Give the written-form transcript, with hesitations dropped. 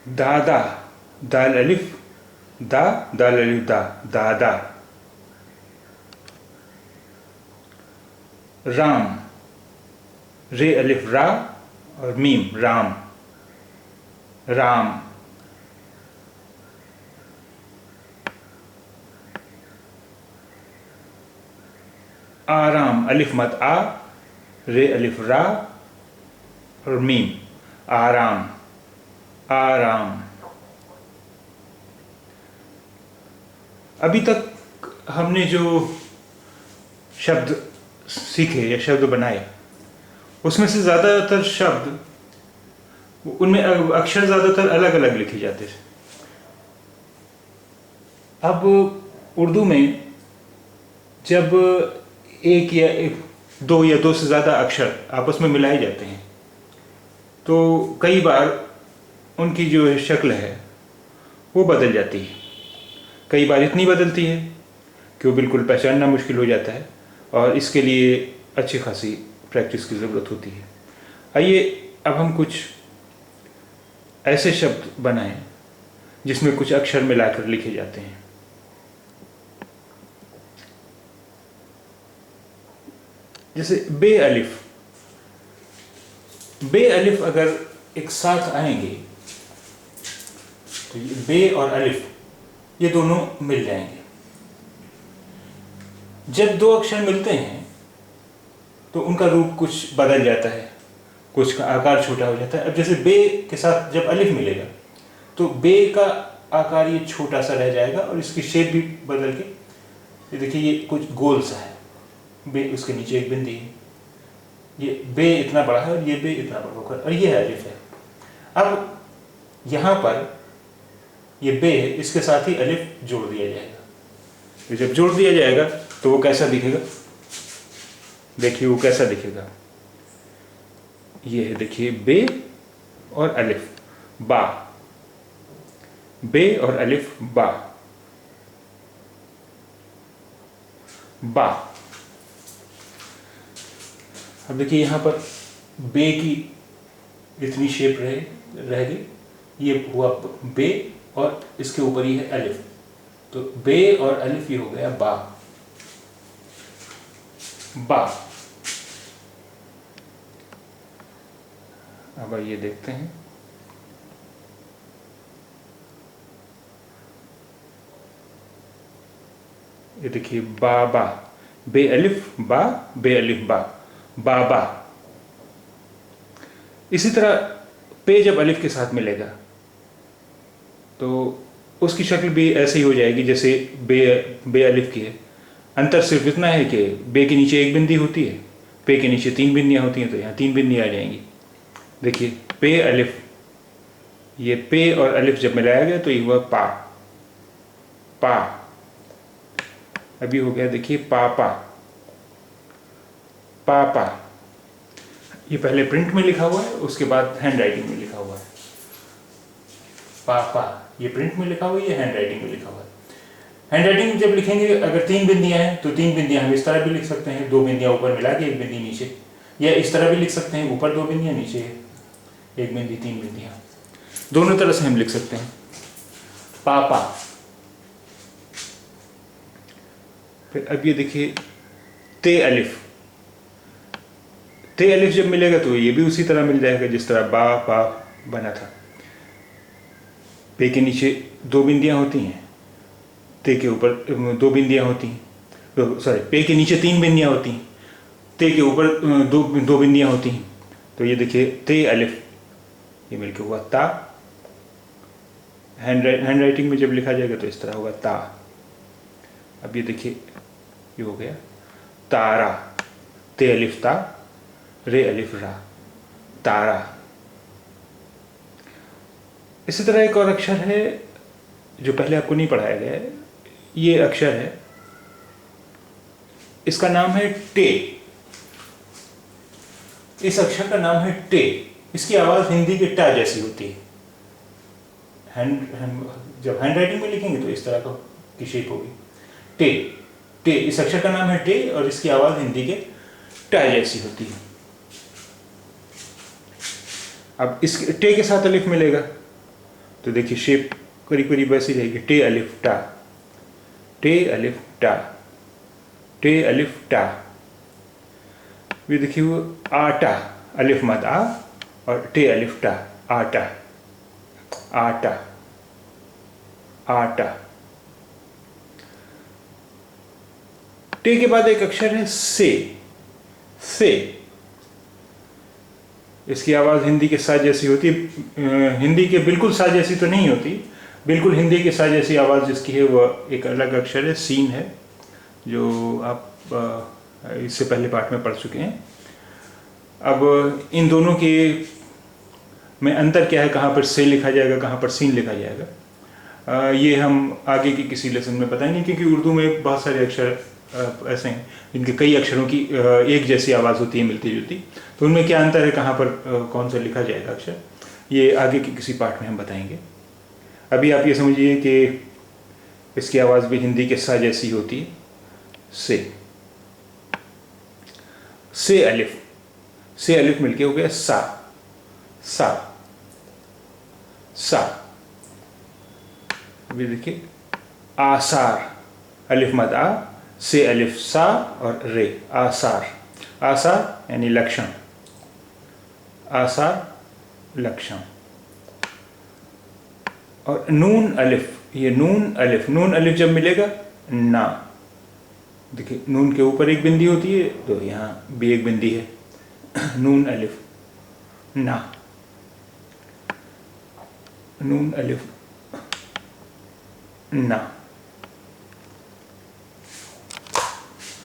दादा, दाल अलिफ दा, दाल अलिफ दा, दादा। राम, रे अलिफ रा और मीम, राम, राम। आराम, अलिफ मत आ, रे अलिफ रा और मीम, आराम, आराम। अभी तक हमने जो शब्द सीखे या शब्द बनाए, उसमें से ज़्यादातर शब्द, उनमें अक्षर ज़्यादातर अलग अलग लिखे जाते थे। अब उर्दू में जब एक या दो या दो से ज़्यादा अक्षर आपस में मिलाए जाते हैं, तो कई बार उनकी जो शक्ल है वो बदल जाती है। कई बार इतनी बदलती है कि वो बिल्कुल पहचानना मुश्किल हो जाता है, और इसके लिए अच्छी खासी प्रैक्टिस की ज़रूरत होती है। आइए अब हम कुछ ऐसे शब्द बनाएं जिसमें कुछ अक्षर मिलाकर लिखे जाते हैं। जैसे बे अलिफ, बे अलिफ अगर एक साथ आएंगे तो ये बे और अलिफ ये दोनों मिल जाएंगे। जब दो अक्षर मिलते हैं तो उनका रूप कुछ बदल जाता है, कुछ का आकार छोटा हो जाता है। अब जैसे बे के साथ जब अलिफ मिलेगा तो बे का आकार ये छोटा सा रह जाएगा और इसकी शेप भी बदल के, ये देखिए ये कुछ गोल सा है, बे उसके नीचे एक बिंदी है, ये बे इतना बड़ा है और ये बे इतना बड़ा होगा, और ये अलिफ है। अब यहाँ पर ये बे है, इसके साथ ही अलिफ जोड़ दिया जाएगा। तो जब जोड़ दिया जाएगा तो वो कैसा दिखेगा, देखिए वो कैसा दिखेगा। ये है देखिए बे और अलिफ, बा, बे और अलिफ बा, बा। अब देखिए यहाँ पर बे की इतनी शेप रह गई, ये हुआ बे और इसके ऊपर ही है अलिफ, तो बे और अलिफ ये हो गया बा, बा। अब ये देखते हैं, ये देखिए बाबा, बे अलिफ बा, बे अलिफ बा, बाबा। इसी तरह पे जब अलिफ के साथ मिलेगा तो उसकी शक्ल भी ऐसे ही हो जाएगी जैसे बे अलिफ की है। अंतर सिर्फ इतना है कि बे के नीचे एक बिंदी होती है, पे के नीचे तीन बिंदियां होती हैं, तो यहाँ तीन बिंदियां आ जाएंगी। देखिए पे अलिफ, ये पे और अलिफ जब मिलाया गया तो ये हुआ पा, पा। अभी हो गया देखिए पापा, पापा। ये पहले प्रिंट में लिखा हुआ है, उसके बाद हैंड राइटिंग में लिखा हुआ है, पापा। ये प्रिंट में लिखा हुआ है, ये हैंड राइटिंग में लिखा हुआ है। हैंड राइटिंग में जब लिखेंगे, अगर तीन बिंदियां हैं तो तीन बिंदियां हम इस तरह भी लिख सकते हैं, दो बिंदियां ऊपर मिला के एक बिंदी नीचे, या इस तरह भी लिख सकते हैं, ऊपर दो बिंदियां नीचे एक बिंदी, तीन बिंदियां। दोनों तरह से हम लिख सकते हैं, पापा। फिर अब ये देखिए ते अलिफ, ते अलिफ जब मिलेगा तो ये भी उसी तरह मिल जाएगा जिस तरह बा पा बना था। पे के नीचे दो बिंदियां होती हैं, ते के ऊपर दो बिंदियां होती हैं, सॉरी पे के नीचे तीन बिंदियां होती हैं, ते के ऊपर दो बिंदियां होती हैं। तो ये देखिए ते अलिफ, ये मिलके हुआ ता। हैंड राइटिंग में जब लिखा जाएगा तो इस तरह होगा ता। अब ये देखिए ये हो गया तारा, ते अलिफ ता, रे अलिफ रा, तारा। इसी तरह एक और अक्षर है जो पहले आपको नहीं पढ़ाया गया है, ये अक्षर है, इसका नाम है टे। इस अक्षर का नाम है टे। इसकी आवाज़ हिंदी के टा जैसी होती है। जब हैंड राइटिंग में लिखेंगे तो इस तरह की शेप होगी, टे, टे। इस अक्षर का नाम है टे और इसकी आवाज़ हिंदी के टा जैसी होती है। अब इस टे के साथ अलिफ मिलेगा तो देखिए शेप करीब करीब वैसी रहेगी, टे अलिफ टा, टे अलिफ टा, टे अलिफ टा। ये देखिए वो आटा, अलिफ मद आ और टे अलिफ टा, आटा, आटा, आटा। टे के बाद एक अक्षर है से, से। इसकी आवाज़ हिंदी के सा जैसी होती है, हिंदी के बिल्कुल सा जैसी तो नहीं होती, बिल्कुल हिंदी के सा जैसी आवाज़ जिसकी है वह एक अलग अक्षर है, सीन है, जो आप इससे पहले पाठ में पढ़ चुके हैं। अब इन दोनों के में अंतर क्या है, कहाँ पर से लिखा जाएगा, कहाँ पर सीन लिखा जाएगा, ये हम आगे की किसी लेसन में बताएंगे, क्योंकि उर्दू में बहुत सारे अक्षर ऐसे हैं जिनके कई अक्षरों की एक जैसी आवाज़ होती है, मिलती जुलती। तो उनमें क्या अंतर है, कहाँ पर कौन सा लिखा जाएगा अक्षर, ये आगे की किसी पाठ में हम बताएंगे। अभी आप ये समझिए कि इसकी आवाज़ भी हिंदी के सा जैसी होती है, से अलिफ, से अलिफ मिलके हो गया सा, सा, सा। अभी देखिए आसार, अलिफ मद आ, से अलिफ सा और रे, आसार, आसार यानी लक्षण, आसार लक्षण। और नून अलिफ, ये नून अलिफ, नून अलिफ जब मिलेगा ना, देखिए नून के ऊपर एक बिंदी होती है, तो यहाँ भी एक बिंदी है, नून अलिफ ना, नून अलिफ ना।